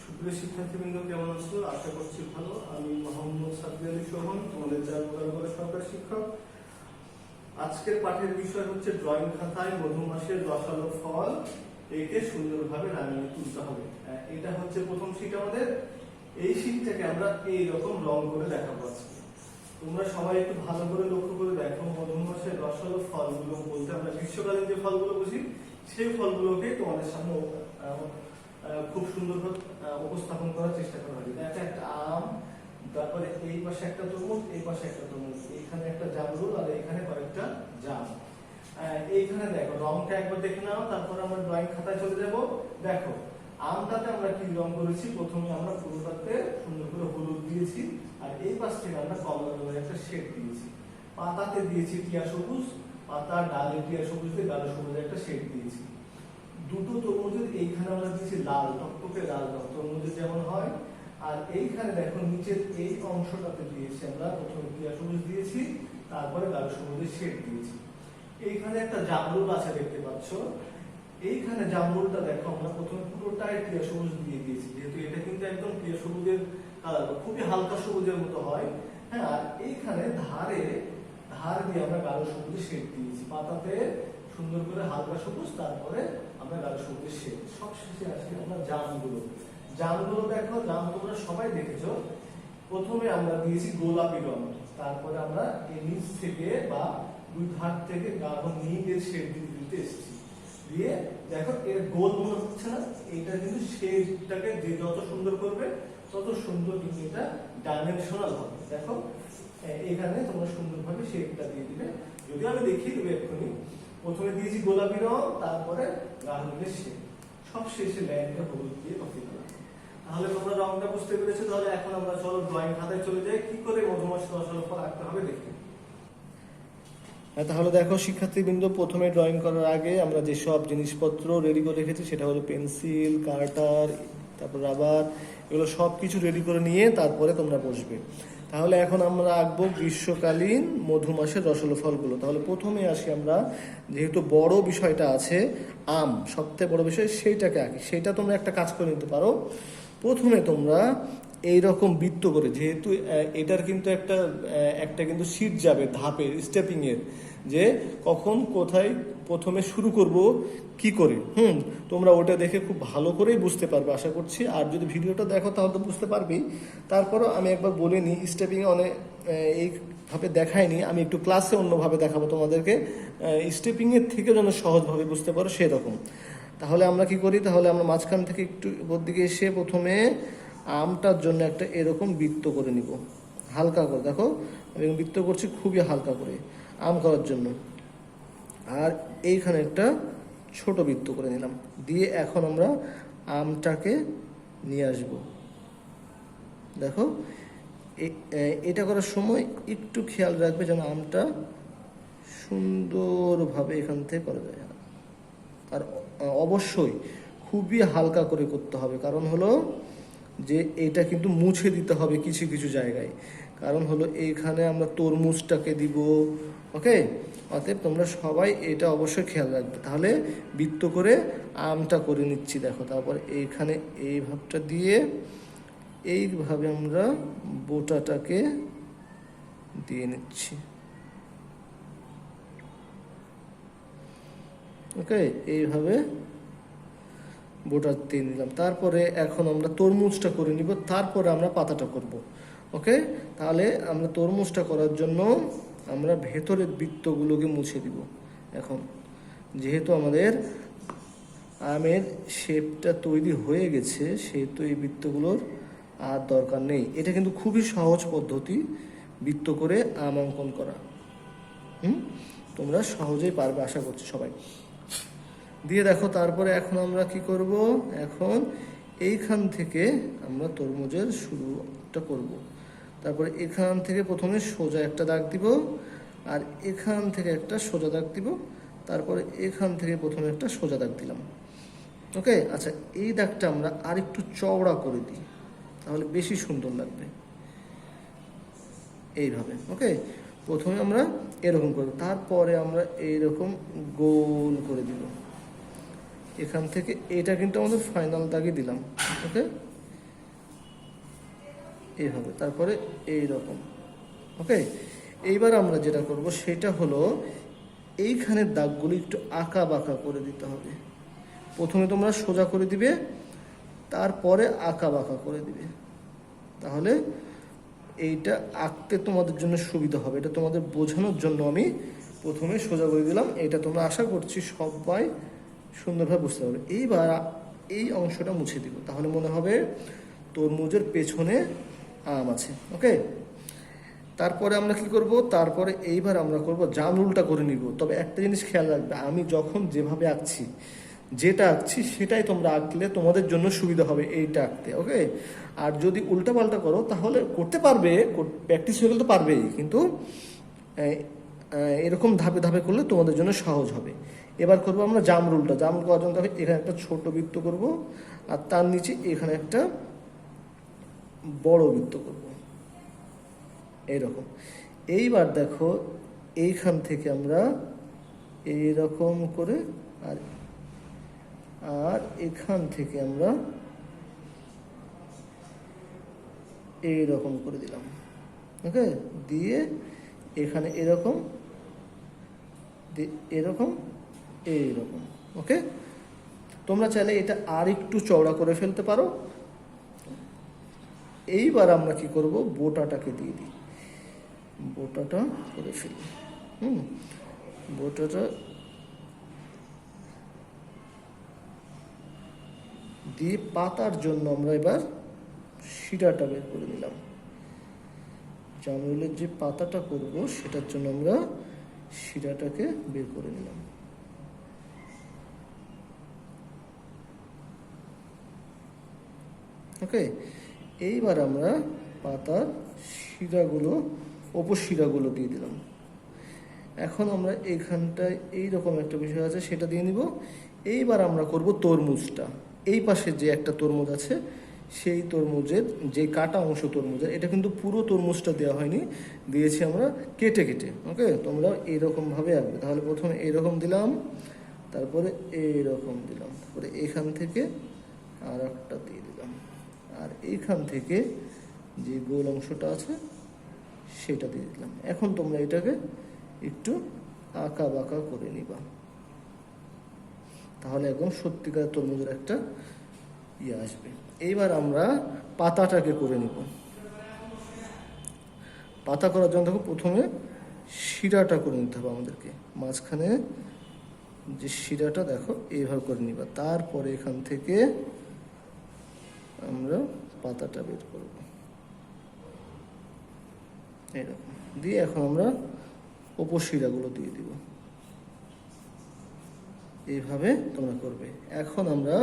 সুপ্রিয় শিক্ষার্থীবৃন্দ, কেমন আছো? আশা করছি ভালো। আমি মোহাম্মদ সাব্বির আলী সোহন, তোমাদের চারুকলা সহকারী শিক্ষক। আজকের পাঠের বিষয় হচ্ছে ড্রয়িং খাতায় মধুমাসের রসালো ফল একে সুন্দরভাবে রাঙিয়ে তুলতে হবে। এটা হচ্ছে প্রথম শীট আমাদের। এই শীটটাকে আমরা এইরকম রং করে দেখাবো আজকে। তোমরা সবাই একটু ভালো করে লক্ষ্য করে দেখো, মধুমাসের রসালো ফলগুলো বলতে আমরা গ্রীষ্মকালীন যে ফলগুলো বুঝি সেই ফলগুলোকে তোমাদের সামনে খুব সুন্দরভাবে উপস্থাপন করার চেষ্টা করা হয়। দেখো, একটা আম, তারপরে এই পাশে একটা তরমুজ, এই পাশে একটা তরমুজ, এইখানে একটা জামরুল, আর এইখানে কয়েকটা জাম। এইখানে দেখো, রংটা একবার দেখে নাও, তারপর আমরা ড্রয়িং খাতায় চলে যাব। দেখো, আমটাতে আমরা কি রং করেছি? প্রথমে আমরা পুরোটাতে সুন্দর করে হলুদ দিয়েছি, আর এই পাশ থেকে আমরা কমলা রঙের একটা শেড দিয়েছি। পাতাতে দিয়েছি টিয়া সবুজ, পাতার ডালে টিয়া সবুজ দিয়ে গাঢ় সবুজের একটা শেড দিয়েছি। দুটো তরমুজের এইখানে আমরা দিয়েছি লাল, টকটকে লাল রং, তরমুজের যেমন হয়। আর এইখানে দেখো, নিচের এই অংশটাতে দিয়েছি আমরা প্রথমে টিয়া সবুজ দিয়েছি, তারপরে গাঢ় সবুজের শেড দিয়েছি। এইখানে একটা জামরুল আছে, দেখতে পাচ্ছ। এইখানে জামরুলটা দেখো, আমরা প্রথমে পুরোটাই টিয়া সবুজ দিয়ে দিয়েছি, যেহেতু এটা কিন্তু একদম টিয়া সবুজের কালার, খুবই হালকা সবুজের মতো হয়। হ্যাঁ, আর এইখানে ধার দিয়ে আমরা গাঢ় সবুজের শেড দিয়েছি। পাতাতে সুন্দর করে হালকা সবুজ, তারপরে আমরা গাঢ় সবুজের শেড। সবশেষে আসি আমরা জামগুলো দেখো, জাম তোমরা সবাই দেখেছো। প্রথমে আমরা দিয়েছি গোলাপি রং, তারপরে আমরা এই নিচ থেকে বা দুই ধার থেকে গাঢ় নীলের শেড দিতে এসেছি। দিয়ে দেখো, এর গোল মনে হচ্ছে না? এটা কিন্তু শেডটাকে যে যত সুন্দর করবে তত সুন্দর কিন্তু এটা ডাইমেনশনাল হবে। দেখো, এখানে তোমরা সুন্দরভাবে শেডটা দিয়ে দিবে। যদি আমি দেখিয়ে দেবো এক্ষুনি। প্রথমে দিয়েছি গোলাপি রং, তারপরে গাঢ় নীলের শেড, সব শেষে লাইনটা হলুদ দিয়ে কপি করা। তাহলে তোমরা রংটা বুঝতে পেরেছো। তাহলে এখন আমরা চলো ড্রয়িং খাতায় চলে যাই, কি করে মধুমাছি রসালো ফল আঁকতে হবে দেখি। তাহলে দেখো শিক্ষার্থীবৃন্দ, প্রথমে ড্রয়িং করার আগে আমরা যেসব জিনিসপত্র রেডি করে রেখেছি সেটা হলো পেন্সিল, কার্টার, তারপর রাবার, এগুলো সব কিছু রেডি করে নিয়ে তারপরে তোমরা বসবে। তাহলে এখন আমরা আঁকবো গ্রীষ্মকালীন মধুমাসের রসালো ফলগুলো। তাহলে প্রথমে আসি আমরা, যেহেতু বড় বিষয়টা আছে আম, সবথেকে বড় বিষয়, সেইটাকে আঁকি। সেইটা তোমরা একটা কাজ করে নিতে পারো। প্রথমে তোমরা এইরকম বৃত্ত করে, যেহেতু এটার কিন্তু একটা কিন্তু শীট যাবে ধাপের, স্টেপিং এর, যে কখন কোথায় প্রথমে শুরু করব কি করে। তোমরা ওটা দেখে খুব ভালো করেই বুঝতে পারবে আশা করছি। আর যদি ভিডিওটা দেখো তাহলে তো বুঝতে পারবেই। তারপরও আমি একবার বলে নিই, স্টেপিং অনেক এইভাবে দেখাইনি, আমি একটু ক্লাসে অন্যভাবে দেখাবো তোমাদেরকে, স্টেপিং এর থেকে যেন সহজভাবে বুঝতে পারো সেরকম। তাহলে আমরা কি করি? তাহলে আমরা মাঝখান থেকে একটু ওর দিকে এসে প্রথমে আমটার জন্য একটা এরকম বৃত্ত করে নিব, হালকা করে। দেখো, আমি বৃত্ত করছি খুবই হালকা করে আম করার জন্য। আর এইখানে একটা ছোট বৃত্ত করে নিলাম, দিয়ে এখন আমরা আমটাকে নিয়ে আসব। দেখো, এটা করার সময় একটু খেয়াল রাখবে যেন আমটা সুন্দরভাবে এখান থেকে করা যায়। আর অবশ্যই খুবই হালকা করে করতে হবে, কারণ হলো যে এটা কিন্তু মুছে দিতে হবে কিছু কিছু জায়গায়। কারণ হলো এইখানে আমরা তরমুজটাকে দিব। ওকে, অতএব তোমরা সবাই এটা অবশ্যই খেয়াল রাখবে। তাহলে বৃত্ত করে আমটা করে নিচ্ছি। দেখো, তারপরে এইখানে এই ভাবটা দিয়ে এইভাবে আমরা বোটাটাকে দিয়ে নিচ্ছি। ওকে, এইভাবে বোটা দিয়ে নিলাম। তারপরে এখন আমরা তরমুজটা করে নিব, তারপরে আমরা পাতাটা করব। ওকে, তাহলে আমরা তরমুজটা করার জন্য আমরা ভেতরের বৃত্তগুলোকে মুছে দিব। এখন যেহেতু আমাদের আমের শেপটা তৈরি হয়ে গেছে, সেহেতু এই বৃত্তগুলোর আর দরকার নেই। এটা কিন্তু খুবই সহজ পদ্ধতি বৃত্ত করে আম অঙ্কন করা। তোমরা সহজেই পারবে আশা করছি সবাই। দিয়ে দেখো, তারপরে এখন আমরা কি করব? এখন এইখান থেকে আমরা তরমুজের শুরুটা করব। তারপরে এখান থেকে প্রথমে সোজা একটা দাগ দিব, আর এখান থেকে একটা সোজা দাগ দিব, তারপরে এখান থেকে প্রথমে একটা সোজা দাগ দিলাম। ওকে, আচ্ছা, এই দাগটা আমরা আর একটু চওড়া করে দিই, তাহলে বেশি সুন্দর লাগবে। এইভাবে। ওকে, প্রথমে আমরা এরকম করব, তারপরে আমরা এইরকম গোল করে দিব। এখান থেকে এটা কিন্তু আমাদের ফাইনাল দাগে দিলাম। ওকে, এইভাবে, তারপরে এই রকম। ওকে, এইবার আমরা যেটা করব সেটা হলো এইখানের দাগগুলো একটু আঁকা বাঁকা করে দিতে হবে। প্রথমে তোমরা সোজা করে দিবে, তারপরে আঁকা বাঁকা করে দিবে, তাহলে এইটা আঁকতে তোমাদের জন্য সুবিধা হবে। এটা তোমাদের বোঝানোর জন্য আমি প্রথমে সোজা করে দিলাম। এটা তোমরা আশা করছি সবাই সুন্দরভাবে বুঝতে পারবে। এইবার এই অংশটা মুছে দিব, তাহলে মনে হবে তরমুজের পেছনে আম আছে। ওকে, তারপরে আমরা কি করব, তারপরে এইবার আমরা করব জাম রুলটা করে নিব। তবে একটা জিনিস খেয়াল রাখবে, আমি যখন যেভাবে আঁকছি, যেটা আঁকছি সেটাই তোমরা আঁকলে তোমাদের জন্য সুবিধা হবে এইটা আঁকতে। ওকে, আর যদি উল্টাপাল্টা করো তাহলে করতে পারবে, প্র্যাকটিস হয়ে গেলে তো পারবেই, কিন্তু এরকম ধাপে ধাপে করলে তোমাদের জন্য সহজ হবে। এবার করবো আমরা জাম রুলটা। জাম রুল করার জন্য এখানে একটা ছোট বৃত্ত করব, আর তার নিচে এখানে একটা বড় বৃত্ত করব, এইরকম। এইবার দেখো এইখান থেকে আমরা এইরকম করে, আর এখান থেকে আমরা এইরকম করে দিলাম। ওকে, দিয়ে এখানে এরকম, এরকম, এইরকম। ওকে, তোমরা চাইলে এটা আর একটু চওড়া করে ফেলতে পারো। এইবার আমরা কি করব, বোটাটাকে দিয়ে দিই, বোটাটা করে ফেলি। বোটাটা দিয়ে পাতার জন্য আমরা এবার শিরাটা বের করে নিলাম। জামরুলের যে পাতাটা করব সেটার জন্য আমরা শিরাটাকে বের করে নিলাম। ওকে, এইবার আমরা পাতার শিরাগুলো, উপশিরাগুলো দিয়ে দিলাম। এখন আমরা এইখানটায় এইরকম একটা বিষয় আছে, সেটা দিয়ে নিব। এইবার আমরা করব তরমুজটা। এই পাশে যে একটা তরমুজ আছে, সেই তরমুজের যে কাটা অংশ তরমুজের, এটা কিন্তু পুরো তরমুজটা দেওয়া হয়নি, দিয়েছি আমরা কেটে কেটে। ওকে, তোমরা এইরকমভাবে আঁকবে। তাহলে প্রথমে এইরকম দিলাম, তারপরে এইরকম দিলাম, তারপরে এখান থেকে আর একটা দিয়ে দিলাম, আর এইখান থেকে যে গোল অংশটা আছে সেটা দিয়ে দিলাম। এখন তোমরা এটাকে একটু আঁকা বাঁকা করে নিবা, তাহলে একদম সত্যিকার তরমুজের একটা ইয়ে আসবে। এইবার আমরা পাতাটাকে করে নিব। পাতা করার জন্য দেখো প্রথমে শিরাটা করে নিতে হবে আমাদেরকে। মাঝখানে যে শিরাটা দেখো এইভাবে করে নিবা, তারপরে এখান থেকে আমরা পাতাটা বের করব এরকম দিয়ে। এখন আমরা উপশিরাগুলো দিয়ে দিব, এইভাবে তোমরা করবে। এখন আমরা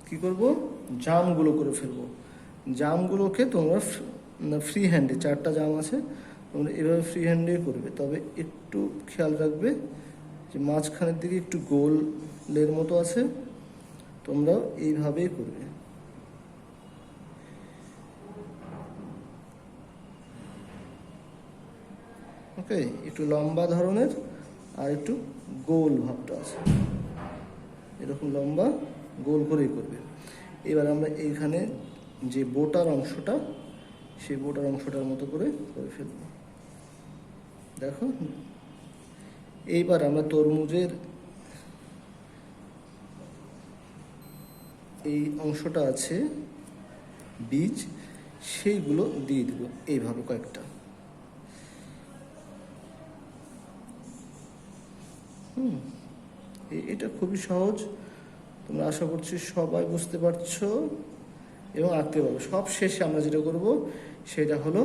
কি করব, জামগুলো করে ফেলবো। জামগুলোকে তোমরা ফ্রি হ্যান্ডে, 4টা জাম আছে, তোমরা এভাবে ফ্রি হ্যান্ডে করবে। তবে একটু খেয়াল রাখবে যে মাঝখানের দিকে একটু গোলের মতো আছে, তোমরা এইভাবেই করবে। ওকে, একটু লম্বা ধরনের আর একটু গোল ভাবটা আছে, এরকম লম্বা গোল করেই করবে। এবার আমরা এইখানে যে বোটার অংশটা, সেই বোটার অংশটার মতো করে ফেলব। দেখো, এইবার আমরা তরমুজের এই অংশটা আছে বীজ, সেইগুলো দিয়ে দেব এইভাবে কয়েকটা। এটা খুবই সহজ, তোমরা আশা করছি সবাই বুঝতে পারছো এবং আঁকতে পারবো। সব শেষে আমরা যেটা করব সেটা হলো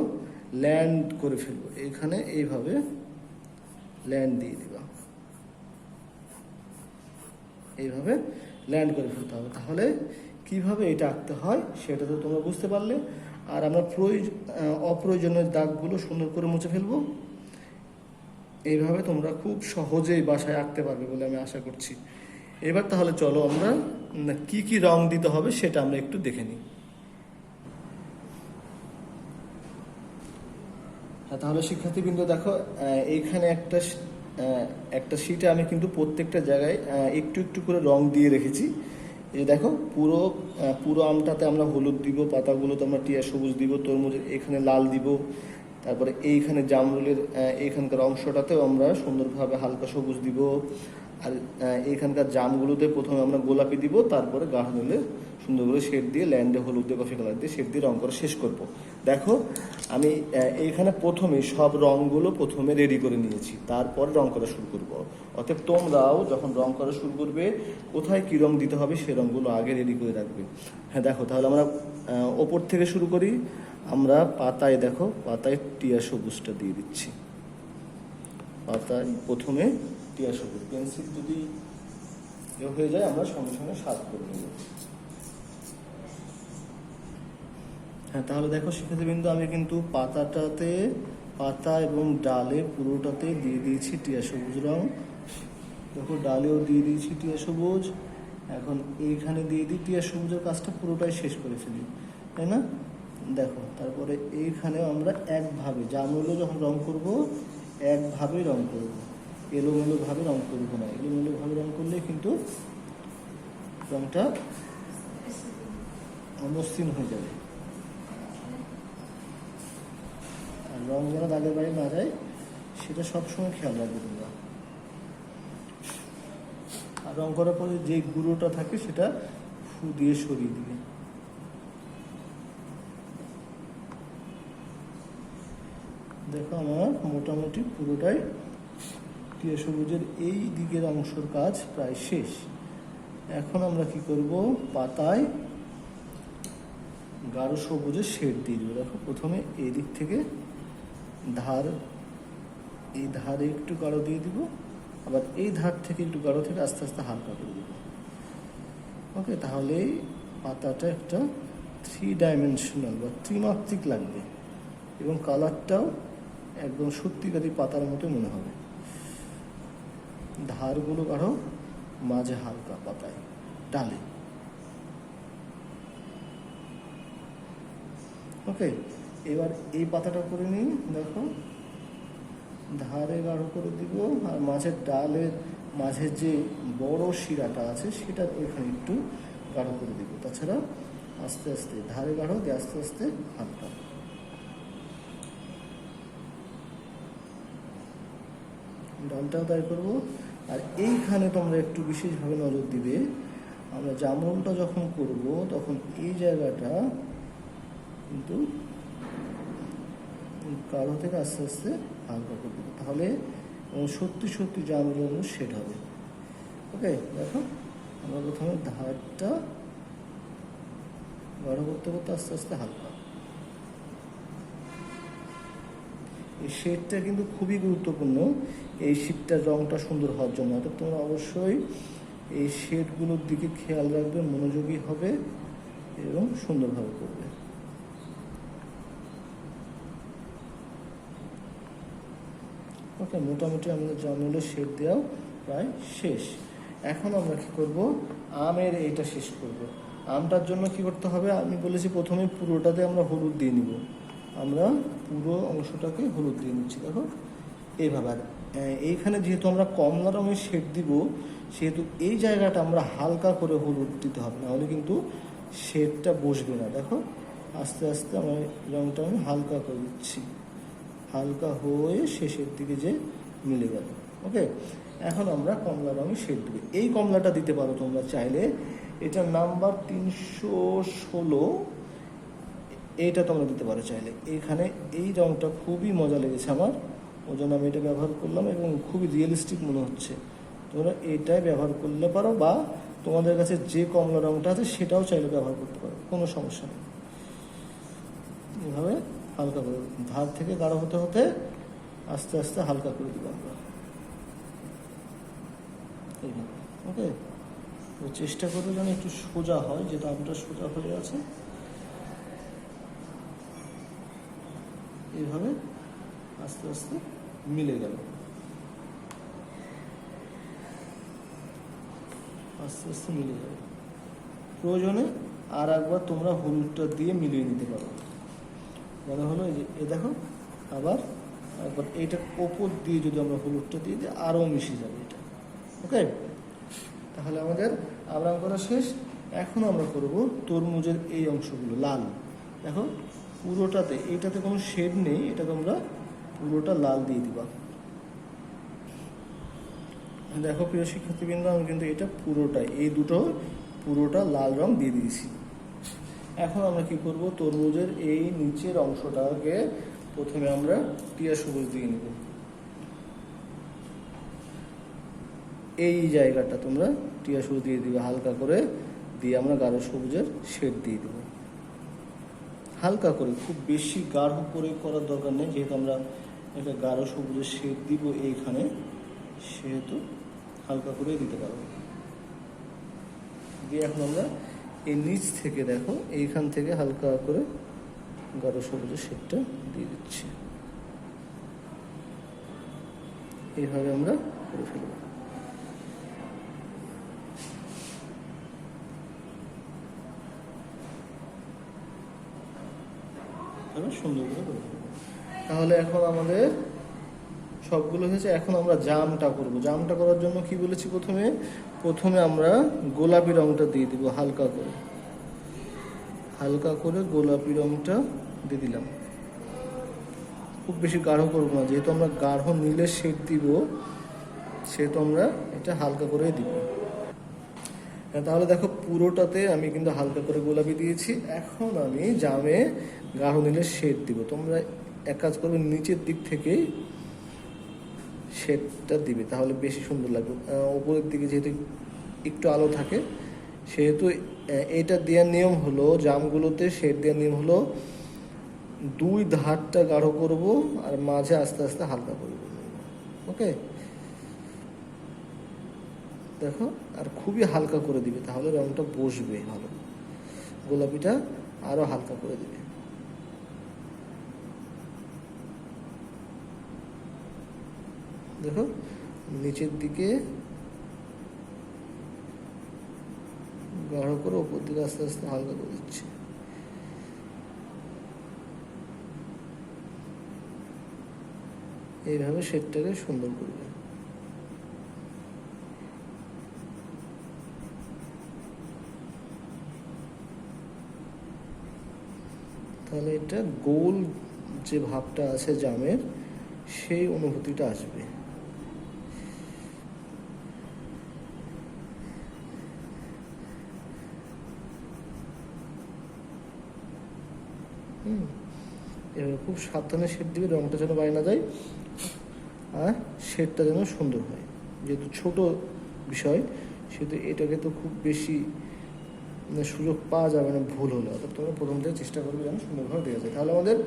ল্যান্ড করে ফেলবো। এখানে এইভাবে ল্যান্ড দিয়ে দিবা, এইভাবে ল্যান্ড করে ফেলতে হবে। তাহলে কিভাবে এটা আঁকতে হয় সেটা তো তোমরা বুঝতে পারলে। আর আমরা অপ্রয়োজনীয় দাগগুলো সুন্দর করে মুছে ফেলবো। এইভাবে তোমরা খুব সহজেই বাসায় আঁকতে পারবে বলে আমি আশা করছি। এবার তাহলে চলো আমরা কি কি রং দিতে হবে সেটা আমরা একটু দেখে নিই। হ্যাঁ, তাহলে শিক্ষার্থীবৃন্দ দেখো, এইখানে একটা শিটে আমি কিন্তু প্রত্যেকটা জায়গায় একটু একটু করে রং দিয়ে রেখেছি। এই দেখো পুরো পুরো আমটাতে আমরা হলুদ দিব, পাতাগুলোতে আমরা টিয়া সবুজ দিব, তরমুজের এখানে লাল দিব, তারপরে এইখানে জামরুলের এইখানকার অংশটাতেও আমরা সুন্দরভাবে হালকা সবুজ দিব, আর এইখানকার জামগুলোতে প্রথমে আমরা গোলাপি দিব, তারপরে গাঢ় নীলে সুন্দর করে শেড দিয়ে ল্যান্ডে হলুদ দিয়ে কফি কালার দিয়ে শেড দিয়ে রং করা শেষ করব। দেখো আমি এইখানে প্রথমে সব রঙগুলো প্রথমে রেডি করে নিয়েছি, তারপরে রং করা শুরু করব। অতএব তোমরাও যখন রং করা শুরু করবে কোথায় কী রং দিতে হবে সে রঙগুলো আগে রেডি করে রাখবে। হ্যাঁ দেখো, তাহলে আমরা ওপর থেকে শুরু করি। আমরা পাতায়, দেখো পাতায় টিয়া সবুজটা দিয়ে দিচ্ছি। পাতায় প্রথমে টিয়া সবুজ, পেন্সিল যদি হয়ে যায় আমরা সঙ্গে সঙ্গে সাত করে নেব। হ্যাঁ, তাহলে দেখো শিক্ষার্থীবৃন্দ, আমি কিন্তু পাতাটাতে, পাতা এবং ডালে পুরোটাতে দিয়ে দিয়েছি টিয়া সবুজ রং। দেখো ডালেও দিয়ে দিয়েছি টিয়া সবুজ। এখন এইখানে দিয়ে দিই টিয়া সবুজের কাজটা পুরোটাই শেষ করে ফেলি, তাই না? দেখো তারপরে এইখানেও আমরা একভাবে জামরুলও যখন রং করব একভাবে রং করব, এলোমেলোভাবে রং করব না। এলোমেলোভাবে রং করলে কিন্তু রংটা অমসৃণ হয়ে যাবে, আর রং যেন দাগের বাড়ি না যায় সেটা সবসময় খেয়াল রাখবে তোমরা। আর রং করার পরে যে গুঁড়োটা থাকে সেটা ফু দিয়ে সরিয়ে দিবে। দেখো আমার মোটামুটি পুরোটাই টিয়া সবুজের এই দিকের অংশের কাজ প্রায় শেষ। এখন আমরা কি করব, পাতায় গাঢ় সবুজের শেড দিয়ে দেবো। দেখো প্রথমে এই দিক থেকে ধার, এই ধারে একটু গাঢ় দিয়ে দিব, আবার এই ধার থেকে একটু গাঢ় থেকে আস্তে আস্তে হালকা করে দেবো। ওকে, তাহলে পাতাটা একটা 3 ডাইমেনশনাল বা ত্রিমাত্রিক লাগবে এবং কালারটাও একদম সত্যিকারী পাতার মতো মনে হবে। ধারগুলো গাঢ়, মাঝে হালকা পাতায় ডালে। ওকে, এবার এই পাতাটা করে নিই। দেখো ধারে গাঢ় করে দিব, আর মাঝের ডালের মাঝে যে বড় শিরাটা আছে সেটা ওইখানে একটু গাঢ় করে দিব। তাছাড়া আস্তে আস্তে ধারে গাঢ় দিয়ে আস্তে আস্তে হালকা। ডালটাও তাই করবো। আর এইখানে তোমরা একটু বিশেষভাবে নজর দিবে, আমরা জামরুলটা যখন করব তখন এই জায়গাটা কিন্তু গাঢ় থেকে আস্তে আস্তে হালকা করে দেবো, তাহলে সত্যি সত্যি জামরুল শেড হবে। ওকে, দেখো আমরা প্রথমে ধারটা গাঢ় করতে করতে আস্তে আস্তে হালকা। এই শেডটা কিন্তু খুবই গুরুত্বপূর্ণ এই শীতটার রংটা সুন্দর হওয়ার জন্য। অর্থাৎ তোমরা অবশ্যই এই শেডগুলোর দিকে খেয়াল রাখবে, মনোযোগী হবে এবং সুন্দরভাবে করবে। ওকে, মোটামুটি আমাদের জামরুলের শেড দেওয়াও প্রায় শেষ। এখন আমরা কি করব, আমের এইটা শেষ করব। আমটার জন্য কি করতে হবে, আমি বলেছি প্রথমে পুরোটাতে আমরা হলুদ দিয়ে নিব। আমরা পুরো অংশটাকে হলুদ দিয়ে নিচ্ছি। দেখো এইভাবে। আর এইখানে যেহেতু আমরা কমলা রঙের শেড দিব সেহেতু এই জায়গাটা আমরা হালকা করে হলুদ দিতে হবে, নাহলে কিন্তু শেডটা বসবে না। দেখো আস্তে আস্তে আমার রঙটা আমি হালকা করে দিচ্ছি, হালকা হয়ে শেষের দিকে যে মিলে গেল। ওকে, এখন আমরা কমলা রঙের শেড দেবো। এই কমলাটা দিতে পারো তোমরা চাইলে, এটার নাম্বার 316, এইটা তোমরা দিতে পারো চাইলে। এইখানে এই রঙটা খুবই মজা লেগেছে আমার, ওই জন্য আমি এটা ব্যবহার করলাম এবং খুবই রিয়েলিস্টিক মনে হচ্ছে। তোমরা এইটাই ব্যবহার করলে পারো, বা তোমাদের কাছে যে কমলা রঙটা আছে সেটাও চাইলে ব্যবহার করতে পারো, কোনো সমস্যা নেই। এভাবে হালকা করে ধার থেকে গাঢ় হতে হতে আস্তে আস্তে হালকা করে দিব আমরা এইভাবে। ওকে, চেষ্টা করবো যেন একটু সোজা হয়, যেটা আমটা সোজা হয়ে আছে। এইভাবে আস্তে আস্তে মিলে গেল, আস্তে আস্তে মিলে যাবে। প্রয়োজনে আর একবার তোমরা হলুদটা দিয়ে মিলিয়ে নিতে পারো। মনে হলো এ দেখো, আবার একবার এইটার ওপর দিয়ে যদি আমরা হলুদটা দিয়ে দিই আরও মিশে যাবে এটা। ওকে, তাহলে আমাদের আবরাম করা শেষ। এখন আমরা করব তরমুজের এই অংশগুলো লাল। দেখো পুরোটাতে, এইটাতে কোনো শেড নেই, এটা তোমরা পুরোটা লাল দিয়ে দিবা। দেখো প্রিয় শিক্ষার্থীবৃন্দ, আমি কিন্তু এটা পুরোটাই, এই দুটো পুরোটা লাল রং দিয়ে দিয়েছি। এখন আমরা কি করব, তরমুজের এই নিচের অংশটাকে প্রথমে আমরা টিয়া সবুজ দিয়ে নেব। এই জায়গাটা তোমরা টিয়া সবুজ দিয়ে দিবে হালকা করে, দিয়ে আমরা গাঢ় সবুজের শেড দিয়ে দেব হালকা করে, খুব বেশি গাঢ় করে করার দরকার নেই, যেহেতু আমরা একটা গাঢ় সবুজের শেড দিব এইখানে, সেহেতু হালকা করে দিতে পারবো। দিয়ে এখন আমরা এই নিচ থেকে, দেখো এইখান থেকে হালকা করে গাঢ় সবুজের শেডটা দিয়ে দিচ্ছি। এইভাবে আমরা করে ফেলব। সুন্দর করে করে ফেলব। তাহলে এখন আমাদের সবগুলো হয়েছে। এখন আমরা জামটা করব। জামটা করার জন্য কি বলেছি, প্রথমে আমরা গোলাপি রংটা দিয়ে দিব হালকা করে, হালকা করে গোলাপি রংটা দিয়ে দিলাম। খুব বেশি গাঢ় করবো না, যেহেতু আমরা গাঢ় নীলের শেড দিব, সেহেতু আমরা এটা হালকা করে দিব। তাহলে দেখো পুরোটাতে আমি কিন্তু হালকা করে গোলাপি দিয়েছি। এখন আমি জামে গাঢ় নীলের শেড দিব। তোমরা এক কাজ করবে, নিচের দিক থেকেই শেডটা দিবে, তাহলে বেশি সুন্দর লাগবে। উপরের দিকে যেহেতু একটু আলো থাকে, সেহেতু এইটা দেওয়ার নিয়ম হলো, জামগুলোতে শেড দেওয়ার নিয়ম হলো দুই ধারটা গাঢ় করব আর মাঝে আস্তে আস্তে হালকা করব। ওকে, দেখো, আর খুবই হালকা করে দিবে, তাহলে রংটা বসবে ভালো। গোলাপিটা আরো হালকা করে দিবে। দেখো নিচের দিকে গাঢ় করে, উপর দিকে আস্তে আস্তে হালকা করে দিচ্ছে। এইভাবে শেডটাকে সুন্দর করবে। তাহলে এটা গোল যে ভাবটা আছে জামের, সেই অনুভূতিটা আসবে। এভাবে খুব সাবধানে শেড দিবে, রংটা যেন বাইরে না যায় আর শেডটা যেন সুন্দর হয়। যেহেতু ছোট বিষয়, সেহেতু এটাকে তো খুব বেশি সুযোগ পাওয়া যাবে না ভুল হলে। অর্থাৎ তোমরা প্রথম থেকে চেষ্টা করবে যেন সুন্দরভাবে দেওয়া যায়। তাহলে আমাদের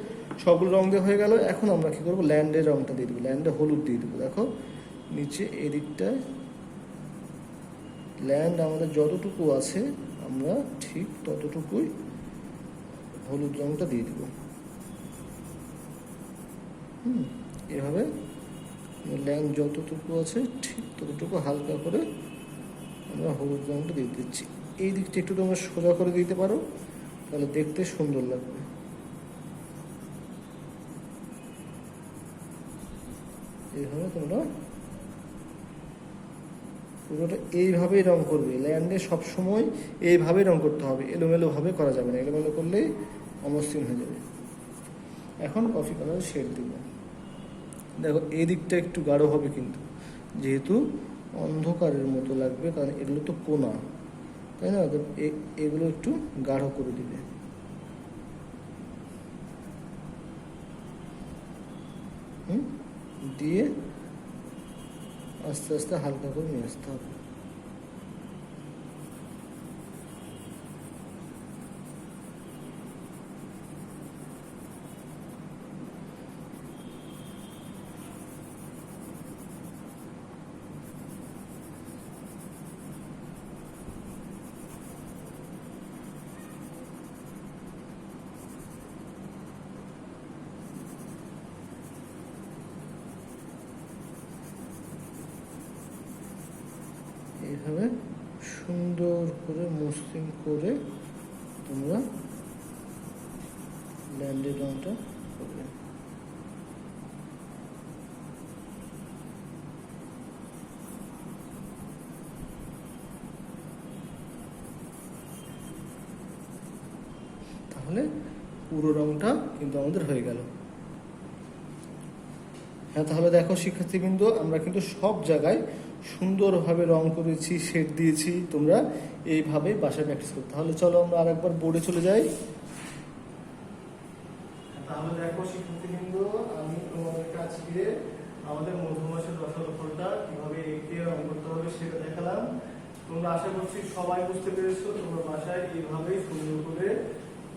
সবগুলো রং দেওয়া হয়ে গেল। এখন আমরা কী করবো, ল্যান্ডের রংটা দিয়ে দেবো, ল্যান্ডে হলুদ দিয়ে দেবো। দেখো নিচে এদিকটায় ল্যান্ড আমাদের যতটুকু আছে, আমরা ঠিক ততটুকুই হলুদ রংটা দিয়ে দেবো। এভাবে ল্যান্ড যতটুকু আছে ঠিক ততটুকু হালকা করে আমরা হলুদ রংটা দিয়ে দিচ্ছি। এই দিকটা একটু তোমরা সোজা করে দিতে পারো, তাহলে দেখতে সুন্দর লাগবে। এইভাবে তোমরা পুরোটা এইভাবেই রং করবে। ল্যান্ডে সবসময় এইভাবেই রং করতে হবে, এলোমেলোভাবে করা যাবে না, এলোমেলো করলেই অমসৃণ হয়ে যাবে। এখন কফি কালারের শেড দেব। দেখো এই দিকটা একটু গাঢ় হবে, কিন্তু যেহেতু অন্ধকারের মতো লাগবে, কারণ এগুলো তো কোনা, তাই না, এগুলো একটু গাঢ় করে দিবে। দিয়ে আস্তে আস্তে হালকা করে নিয়ে আসতে হবে। এইভাবে সুন্দর করে মসৃণ করে তোমরা ল্যান্ডের রংটা করবে। তাহলে পুরো রংটা কিন্তু আমাদের হয়ে গেল। হ্যাঁ, তাহলে দেখো শিক্ষার্থীবৃন্দ, আমরা কিন্তু সব জায়গায় সুন্দরভাবে রং করেছি, শেড দিয়েছি। তোমরা এইভাবে বাসায় প্র্যাকটিস করো। তাহলে চলো আমরা আরেকবার বোর্ডে চলে যাই। তাহলে দেখো শিক্ষার্থীবৃন্দ, আমি তোমাদেরকে আজকে আমাদের মধুমাছির রসালো ফলটা কিভাবে এঁকে রং করতে হবে সেটা দেখালাম। তোমরা আশা করছি সবাই বুঝতে পেরেছো। তোমরা বাসায় এইভাবে সুন্দর করে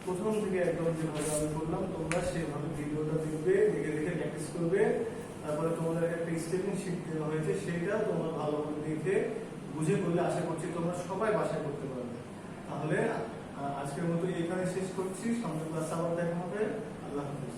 প্রথম থেকে একদম যেভাবে আমি করলাম তোমরা সেভাবে ভিডিওটা দেখবে, দেখে দেখে প্র্যাকটিস করবে। তারপরে তোমাদের একটা স্টেপিং শিট দেওয়া হয়েছে, সেটা তোমরা ভালোভাবে দেখে বুঝে করলে আশা করছি তোমরা সবাই বাসায় করতে পারবে। তাহলে আজকের মতো এখানে শেষ করছি। সামনের ক্লাসে আবার দেখা হবে। আল্লাহ হাফেজ।